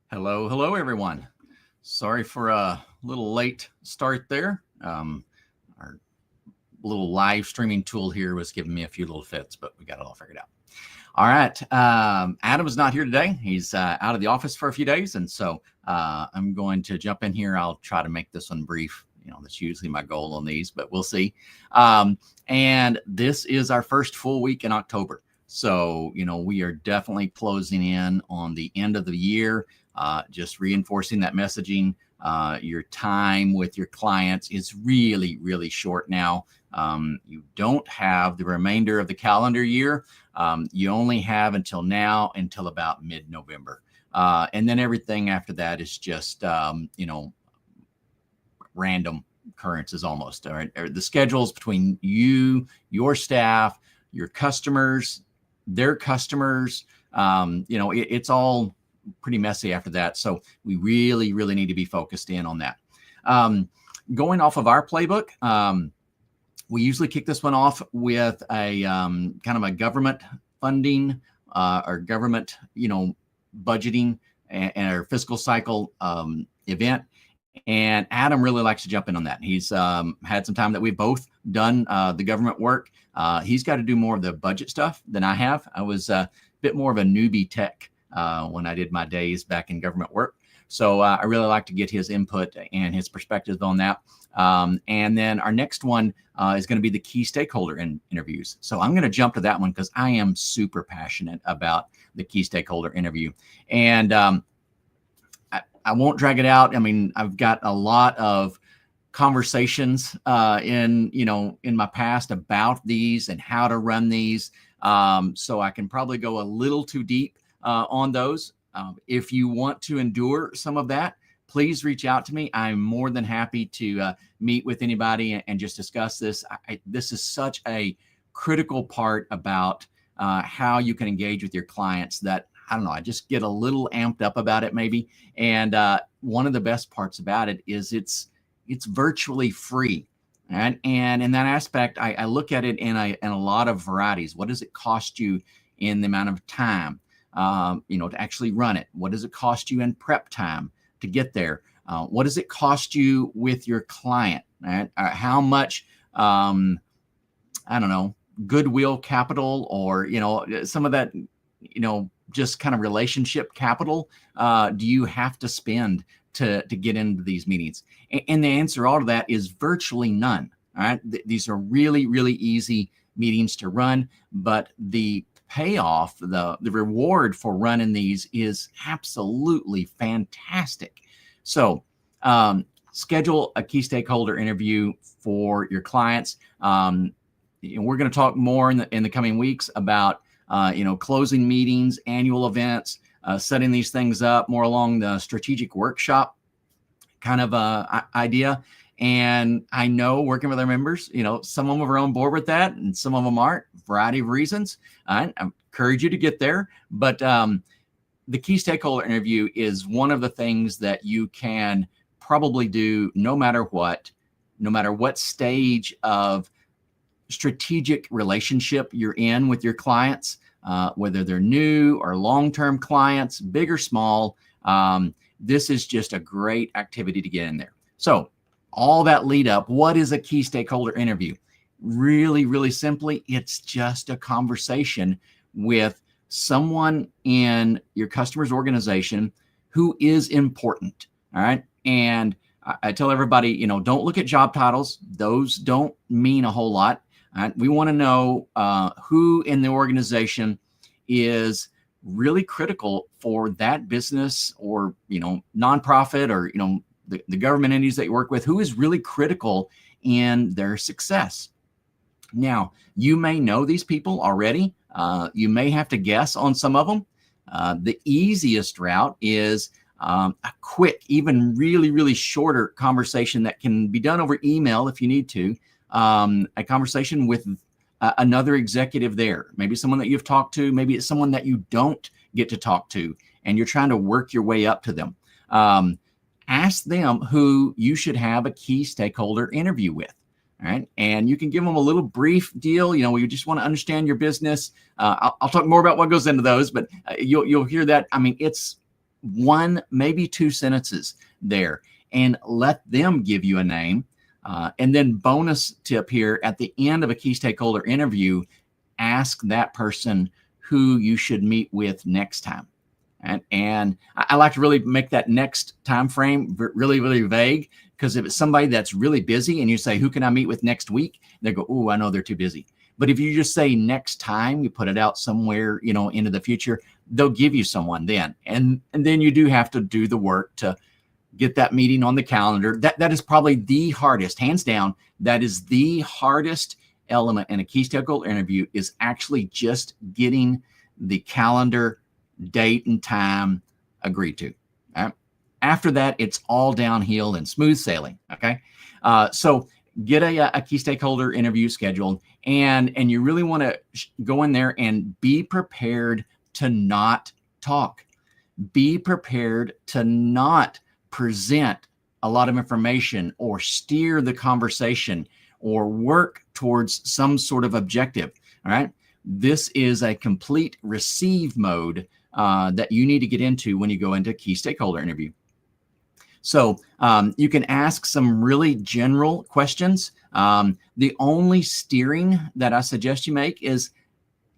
Hello, hello, everyone. Sorry for a little late start there. Our little live streaming tool here was giving me a few little fits, but we got it all figured out. All right. Adam is not here today. He's out of the office for a few days. And so I'm going to jump in here. I'll try to make this one brief. That's usually my goal on these, but we'll see. And this is our first full week in October. So, we are definitely closing in on the end of the year. Just reinforcing that messaging. Your time with your clients is really, really short now. You don't have the remainder of the calendar year. You only have until now, until about mid-November. And then everything after that is just, random occurrences almost. All right? Or the schedules between you, your staff, your customers, their customers, it's all pretty messy after that. So we really, really need to be focused in on that. Going off of our playbook, we usually kick this one off with a kind of a government funding or government, budgeting and our fiscal cycle event. And Adam really likes to jump in on that. He's had some time that we've both done the government work. He's got to do more of the budget stuff than I have. I was a bit more of a newbie tech when I did my days back in government work. So I really like to get his input and his perspectives on that. And then our next one is going to be the key stakeholder interviews. So I'm going to jump to that one because I am super passionate about the key stakeholder interview. And I won't drag it out. I mean, I've got a lot of conversations in my past about these and how to run these. So I can probably go a little too deep on those. If you want to endure some of that, please reach out to me. I'm more than happy to meet with anybody and just discuss this. This is such a critical part about how you can engage with your clients that, I don't know, I just get a little amped up about it maybe. And one of the best parts about it is it's virtually free. And in that aspect, I look at it in a lot of varieties. What does it cost you in the amount of time, to actually run it? What does it cost you in prep time to get there? What does it cost you with your client? Right? How much, I don't know, goodwill capital or, some of that, just kind of relationship capital do you have to spend to get into these meetings? And the answer all to that is virtually none. All right. These are really, really easy meetings to run, but the payoff, the reward for running these is absolutely fantastic. So schedule a key stakeholder interview for your clients. We're going to talk more in the coming weeks about closing meetings, annual events, setting these things up more along the strategic workshop kind of idea. And I know working with our members, some of them are on board with that and some of them aren't, variety of reasons. I encourage you to get there. But the key stakeholder interview is one of the things that you can probably do no matter what stage of strategic relationship you're in with your clients, whether they're new or long-term clients, big or small. This is just a great activity to get in there. So all that lead up, what is a key stakeholder interview? Really, really simply, it's just a conversation with someone in your customer's organization who is important. All right. And I tell everybody, don't look at job titles. Those don't mean a whole lot. We want to know who in the organization is really critical for that business or, nonprofit or, the government entities that you work with, who is really critical in their success. Now, you may know these people already. You may have to guess on some of them. The easiest route is a quick, even really, really shorter conversation that can be done over email if you need to. A conversation with another executive there, maybe someone that you've talked to, maybe it's someone that you don't get to talk to and you're trying to work your way up to them. Ask them who you should have a key stakeholder interview with. All right. And you can give them a little brief deal. We just want to understand your business. I'll talk more about what goes into those, but you'll hear that. I mean, it's one, maybe two sentences there, and let them give you a name. And then bonus tip here, at the end of a key stakeholder interview, ask that person who you should meet with next time. And I like to really make that next time frame really, really vague, because if it's somebody that's really busy and you say, who can I meet with next week? They go, oh, I know they're too busy. But if you just say next time, you put it out somewhere, into the future, they'll give you someone then. And then you do have to do the work to get that meeting on the calendar. That is probably the hardest, hands down. That is the hardest element in a key stakeholder interview, is actually just getting the calendar date and time agreed to. Right? After that, it's all downhill and smooth sailing. Okay. So get a key stakeholder interview scheduled, and you really want to go in there and be prepared to not talk. Be prepared to not present a lot of information or steer the conversation or work towards some sort of objective. All right. This is a complete receive mode that you need to get into when you go into a key stakeholder interview. So you can ask some really general questions. The only steering that I suggest you make is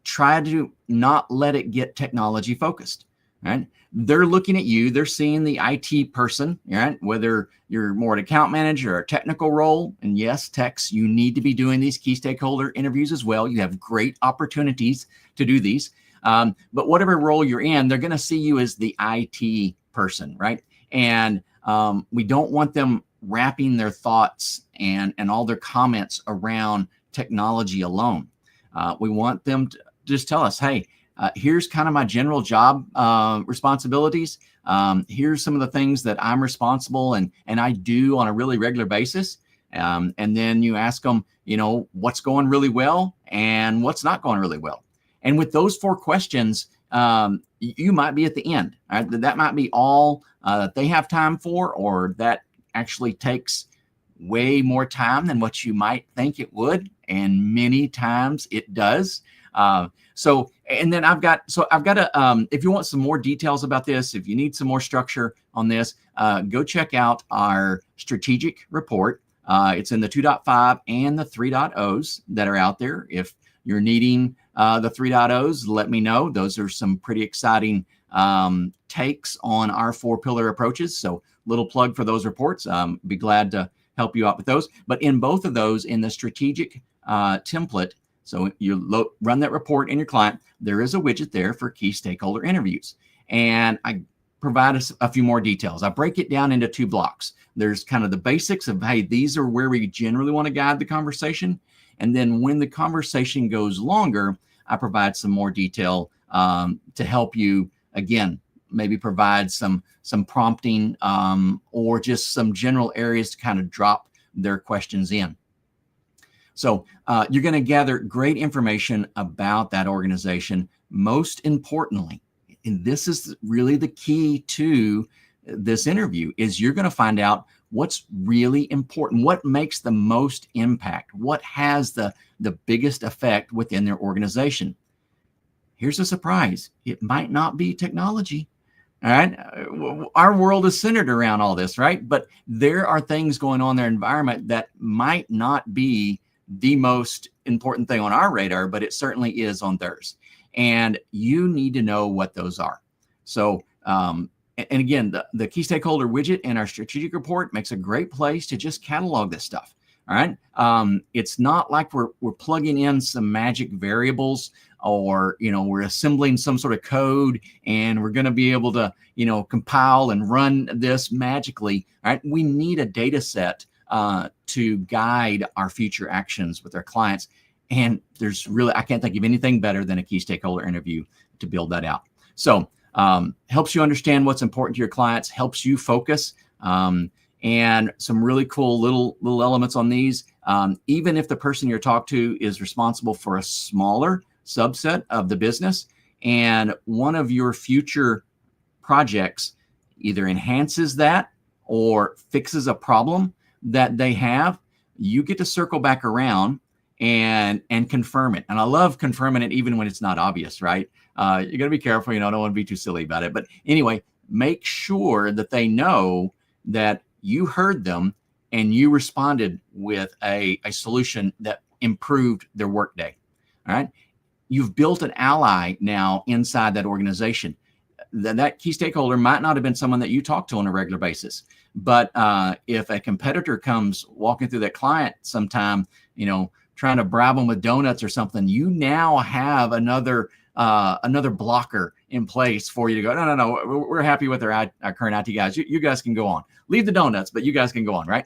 try to not let it get technology focused. Right? They're looking at you. They're seeing the IT person, right? Whether you're more an account manager or a technical role. And yes, techs, you need to be doing these key stakeholder interviews as well. You have great opportunities to do these. But whatever role you're in, they're going to see you as the IT person, right? And we don't want them wrapping their thoughts and all their comments around technology alone. We want them to just tell us, hey, here's kind of my general job responsibilities. Here's some of the things that I'm responsible and I do on a really regular basis. And then you ask them, what's going really well and what's not going really well. And with those 4 questions, you might be at the end. Right? That might be all that they have time for, or that actually takes way more time than what you might think it would. And many times it does. And then I've got a, if you want some more details about this, if you need some more structure on this, go check out our strategic report. It's in the 2.5 and the 3.0s that are out there. If you're needing the 3.0s, let me know. Those are some pretty exciting takes on our 4-pillar approaches. So little plug for those reports. Be glad to help you out with those. But in both of those, in the strategic template, so you run that report in your client, there is a widget there for key stakeholder interviews. And I provide a few more details. I break it down into 2 blocks. There's kind of the basics of, hey, these are where we generally want to guide the conversation. And then when the conversation goes longer, I provide some more detail to help you, again, maybe provide some prompting or just some general areas to kind of drop their questions in. So you're going to gather great information about that organization. Most importantly, and this is really the key to this interview, is you're going to find out what's really important, what makes the most impact, what has the biggest effect within their organization. Here's a surprise. It might not be technology. All right. Our world is centered around all this, right? But there are things going on in their environment that might not be the most important thing on our radar, but it certainly is on theirs. And you need to know what those are. So, and again, the key stakeholder widget in our strategic report makes a great place to just catalog this stuff. All right. It's not like we're plugging in some magic variables, or, we're assembling some sort of code and we're going to be able to, compile and run this magically. All right. We need a data set to guide our future actions with our clients. And I can't think of anything better than a key stakeholder interview to build that out. So helps you understand what's important to your clients, helps you focus, and some really cool little elements on these. Even if the person you're talking to is responsible for a smaller subset of the business, and one of your future projects either enhances that or fixes a problem that they have, you get to circle back around and confirm it. And I love confirming it even when it's not obvious, right? You got to be careful, don't want to be too silly about it. But anyway, make sure that they know that you heard them and you responded with a solution that improved their workday. All right. You've built an ally now inside that organization. That key stakeholder might not have been someone that you talk to on a regular basis, but if a competitor comes walking through that client sometime, trying to bribe them with donuts or something, you now have another blocker in place for you to go, no, we're happy with our current IT guys. You guys can go on. Leave the donuts, but you guys can go on, right?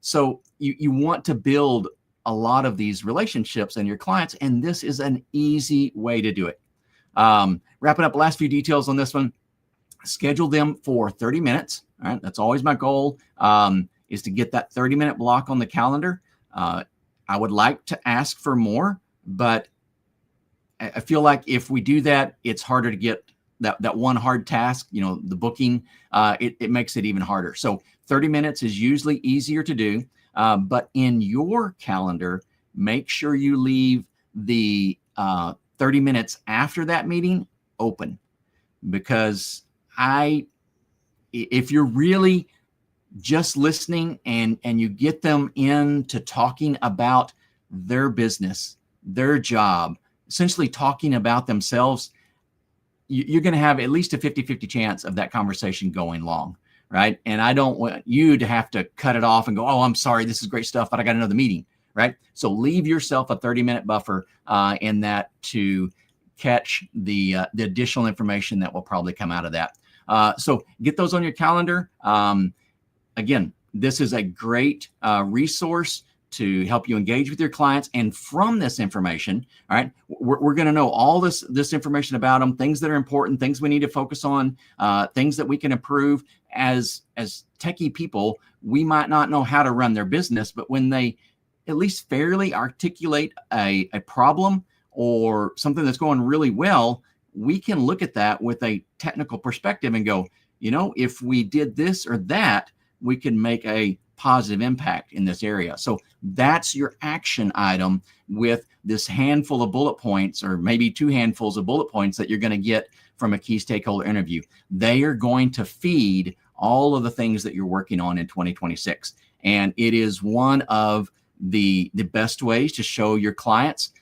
So you want to build a lot of these relationships and your clients, and this is an easy way to do it. Wrapping up the last few details on this one, schedule them for 30 minutes. All right. That's always my goal, is to get that 30-minute block on the calendar. I would like to ask for more, but I feel like if we do that, it's harder to get that one hard task, the booking, it makes it even harder. So 30 minutes is usually easier to do, but in your calendar, make sure you leave the 30 minutes after that meeting open, because if you're really just listening and you get them into talking about their business, their job, essentially talking about themselves, you're going to have at least a 50-50 chance of that conversation going long, right? And I don't want you to have to cut it off and go, oh, I'm sorry, this is great stuff, but I got another meeting, right? So leave yourself a 30-minute buffer in that to catch the additional information that will probably come out of that. So get those on your calendar. Again, this is a great resource to help you engage with your clients. And from this information, all right, we're going to know all this information about them, things that are important, things we need to focus on, things that we can improve. As techie people, we might not know how to run their business, but when they at least fairly articulate a problem or something that's going really well, we can look at that with a technical perspective and go, if we did this or that, we can make a positive impact in this area. So that's your action item with this handful of bullet points, or maybe 2 handfuls of bullet points that you're going to get from a key stakeholder interview. They are going to feed all of the things that you're working on in 2026. And it is one of the best ways to show your clients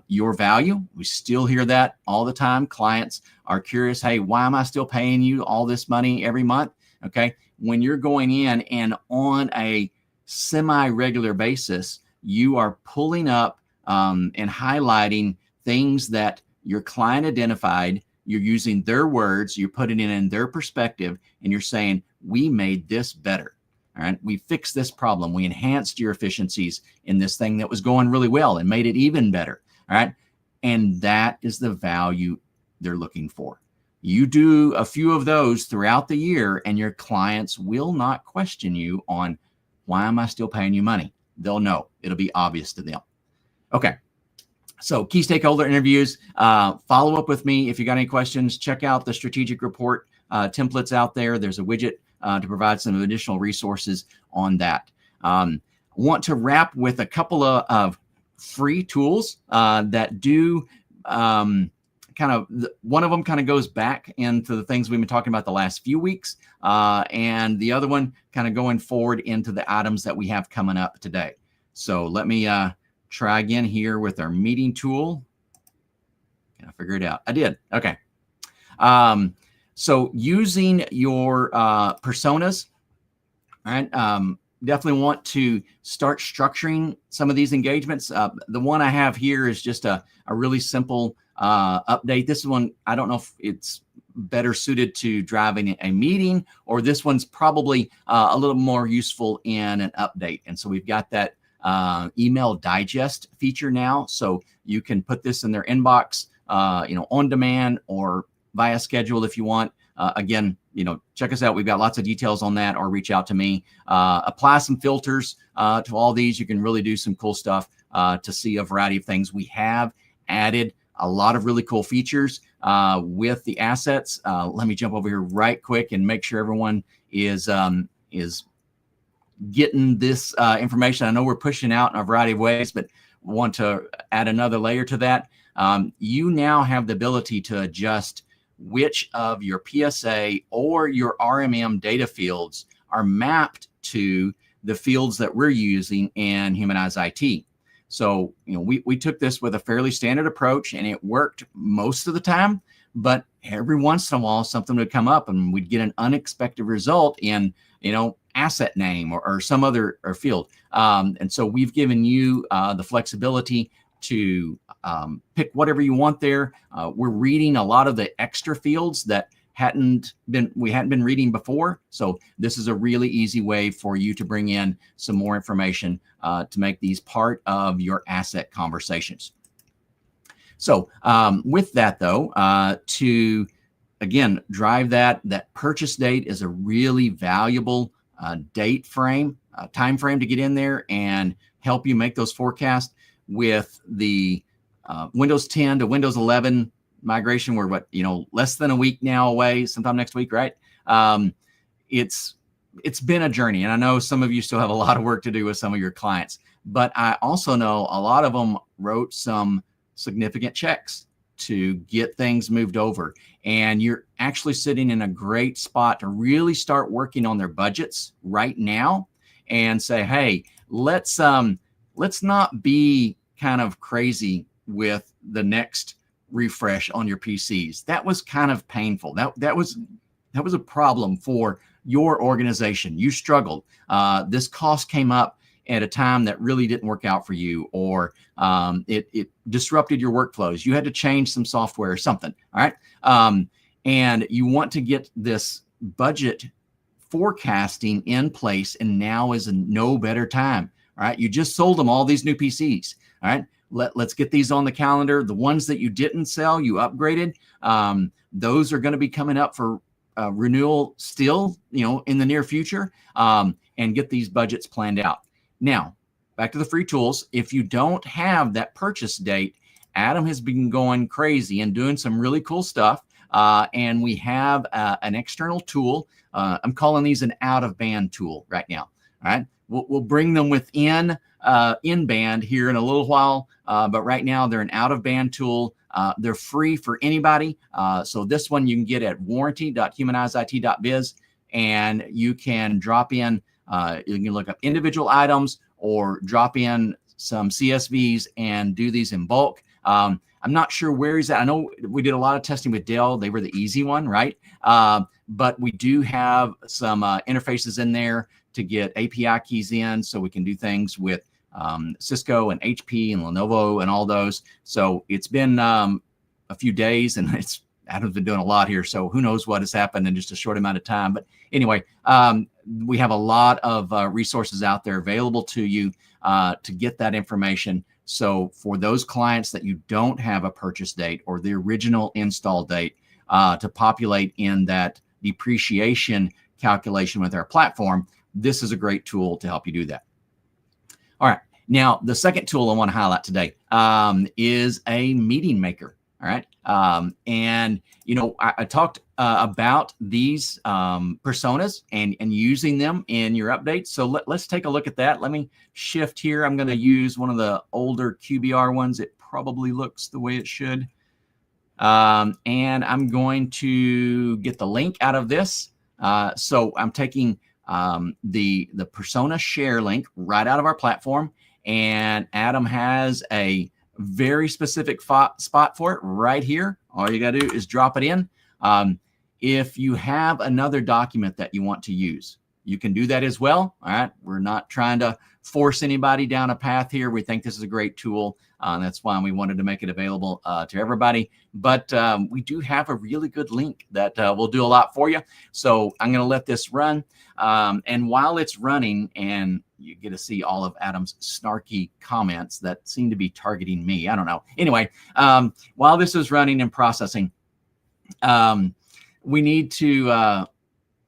your value. We still hear that all the time. Clients are curious, hey, why am I still paying you all this money every month? Okay. When you're going in and on a semi-regular basis, you are pulling up and highlighting things that your client identified. You're using their words, you're putting it in their perspective, and you're saying, we made this better. All right. We fixed this problem. We enhanced your efficiencies in this thing that was going really well and made it even better. All right. And that is the value they're looking for. You do a few of those throughout the year, and your clients will not question you on, why am I still paying you money? They'll know. It'll be obvious to them. Okay. So key stakeholder interviews, follow up with me. If you got any questions, check out the strategic report templates out there. There's a widget to provide some additional resources on that. Want to wrap with a couple of free tools that do one of them kind of goes back into the things we've been talking about the last few weeks, and the other one kind of going forward into the items that we have coming up today. So let me try again here with our meeting tool. Can I figure it out? I did. Okay. So using your personas, all right, definitely want to start structuring some of these engagements. The one I have here is just a really simple update. This one, I don't know if it's better suited to driving a meeting, or this one's probably a little more useful in an update. And so we've got that email digest feature now. So you can put this in their inbox, on demand or via schedule if you want. Again, check us out. We've got lots of details on that, or reach out to me. Apply some filters to all these. You can really do some cool stuff to see a variety of things. We have added a lot of really cool features with the assets. Let me jump over here right quick and make sure everyone is getting this information. I know we're pushing out in a variety of ways, but want to add another layer to that. You now have the ability to adjust which of your PSA or your RMM data fields are mapped to the fields that we're using in Humanize IT. So, we took this with a fairly standard approach, and it worked most of the time, but every once in a while something would come up and we'd get an unexpected result in, asset name or some other field. And so we've given you the flexibility to pick whatever you want there. We're reading a lot of the extra fields that we hadn't been reading before. So this is a really easy way for you to bring in some more information to make these part of your asset conversations. So with that though, to again drive that purchase date is a really valuable time frame to get in there and help you make those forecasts. With the Windows 10 to Windows 11 migration, we're less than a week now away, sometime next week, right? It's been a journey, and I know some of you still have a lot of work to do with some of your clients, but I also know a lot of them wrote some significant checks to get things moved over, and you're actually sitting in a great spot to really start working on their budgets right now and say, hey, let's not be kind of crazy with the next refresh on your PCs. That was kind of painful. That was a problem for your organization. You struggled. This cost came up at a time that really didn't work out for you, or it disrupted your workflows. You had to change some software or something. All right. And you want to get this budget forecasting in place, and now is no better time. All right. You just sold them all these new PCs. All right. Let's get these on the calendar. The ones that you didn't sell, you upgraded. Those are going to be coming up for renewal still, in the near future, and get these budgets planned out. Now, back to the free tools. If you don't have that purchase date, Adam has been going crazy and doing some really cool stuff. And we have an external tool. I'm calling these an out-of-band tool right now. All right. We'll bring them within in-band here in a little while. But right now they're an out-of-band tool. They're free for anybody. So this one you can get at warranty.humanizeit.biz, and you can drop in, you can look up individual items or drop in some CSVs and do these in bulk. I'm not sure where he's at. I know we did a lot of testing with Dell. They were the easy one, right? But we do have some interfaces in there to get API keys in, so we can do things with Cisco and HP and Lenovo and all those. So it's been a few days, and Adam's been doing a lot here, so who knows what has happened in just a short amount of time. But anyway, we have a lot of resources out there available to you to get that information. So for those clients that you don't have a purchase date or the original install date to populate in that depreciation calculation with our platform, this is a great tool to help you do that. All right. Now, the second tool I want to highlight today is a meeting maker. All right. And, I talked about these personas and using them in your updates. So let's take a look at that. Let me shift here. I'm going to use one of the older QBR ones. It probably looks the way it should. And I'm going to get the link out of this. So I'm taking the persona share link right out of our platform, and Adam has a very specific spot for it right here. All you got to do is drop it in. If you have another document that you want to use, you can do that as well. All right. We're not trying to force anybody down a path here. We think this is a great tool. That's why we wanted to make it available to everybody. But we do have a really good link that will do a lot for you. So I'm going to let this run. And while it's running, and you get to see all of Adam's snarky comments that seem to be targeting me. I don't know. Anyway, while this is running and processing, we need to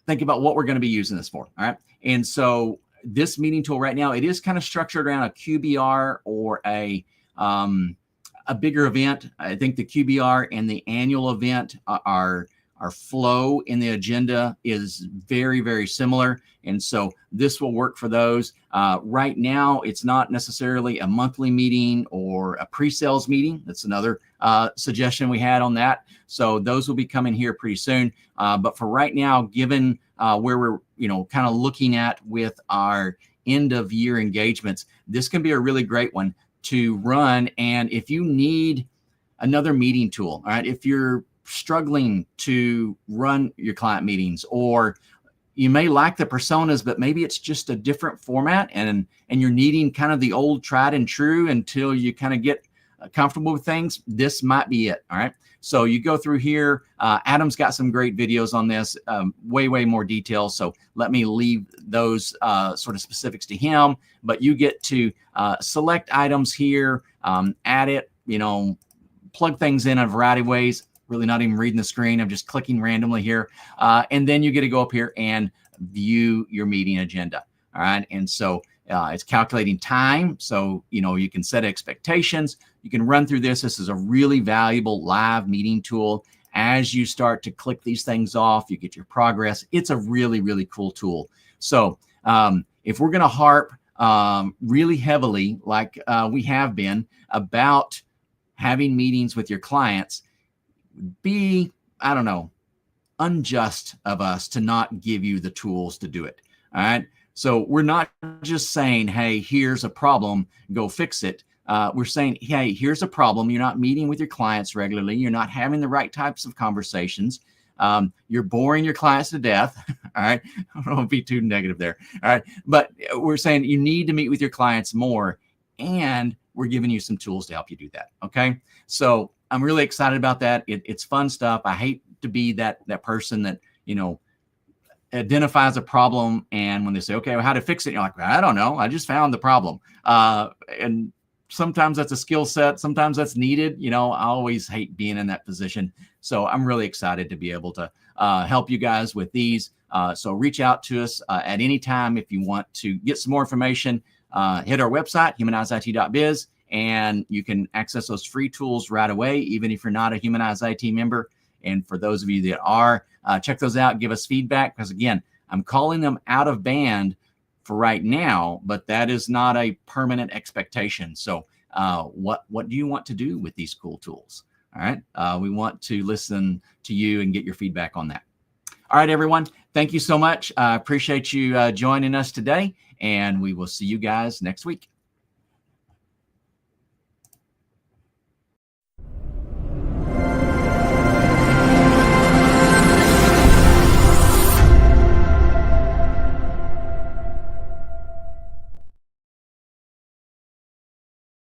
think about what we're going to be using this for. All right. And so this meeting tool right now, it is kind of structured around a QBR or a bigger event. I think the QBR and the annual event our flow in the agenda is very, very similar. And so this will work for those. Right now, it's not necessarily a monthly meeting or a pre-sales meeting. That's another suggestion we had on that. So those will be coming here pretty soon. But for right now, given where we're, kind of looking at with our end of year engagements, this can be a really great one to run. And if you need another meeting tool, all right, if you're struggling to run your client meetings, or you may like the personas, but maybe it's just a different format, and you're needing kind of the old tried and true until you kind of get comfortable with things, this might be it. All right. So you go through here. Adam's got some great videos on this, way more details. So let me leave those sort of specifics to him, but you get to select items here, add it, plug things in a variety of ways. Really not even reading the screen. I'm just clicking randomly here. And then you get to go up here and view your meeting agenda. All right. And so it's calculating time. So, you can set expectations. You can run through this. This is a really valuable live meeting tool. As you start to click these things off, you get your progress. It's a really cool tool. So if we're going to harp really heavily, like we have been, about having meetings with your clients, be, unjust of us to not give you the tools to do it. All right. So we're not just saying, hey, here's a problem, go fix it. We're saying, hey, here's a problem. You're not meeting with your clients regularly. You're not having the right types of conversations. You're boring your clients to death. All right. I don't want to be too negative there. All right. But we're saying you need to meet with your clients more, and we're giving you some tools to help you do that. Okay. So I'm really excited about that. It's fun stuff. I hate to be that person that, identifies a problem, and when they say, okay, well, how to fix it? You're like, I don't know. I just found the problem. And sometimes that's a skill set. Sometimes that's needed. I always hate being in that position. So I'm really excited to be able to help you guys with these. So reach out to us at any time if you want to get some more information. Hit our website, humanizeit.biz, and you can access those free tools right away, even if you're not a Humanize IT member. And for those of you that are, check those out, give us feedback, because again, I'm calling them out of band for right now, but that is not a permanent expectation. So what do you want to do with these cool tools? All right. We want to listen to you and get your feedback on that. All right, everyone. Thank you so much. I appreciate you joining us today, and we will see you guys next week.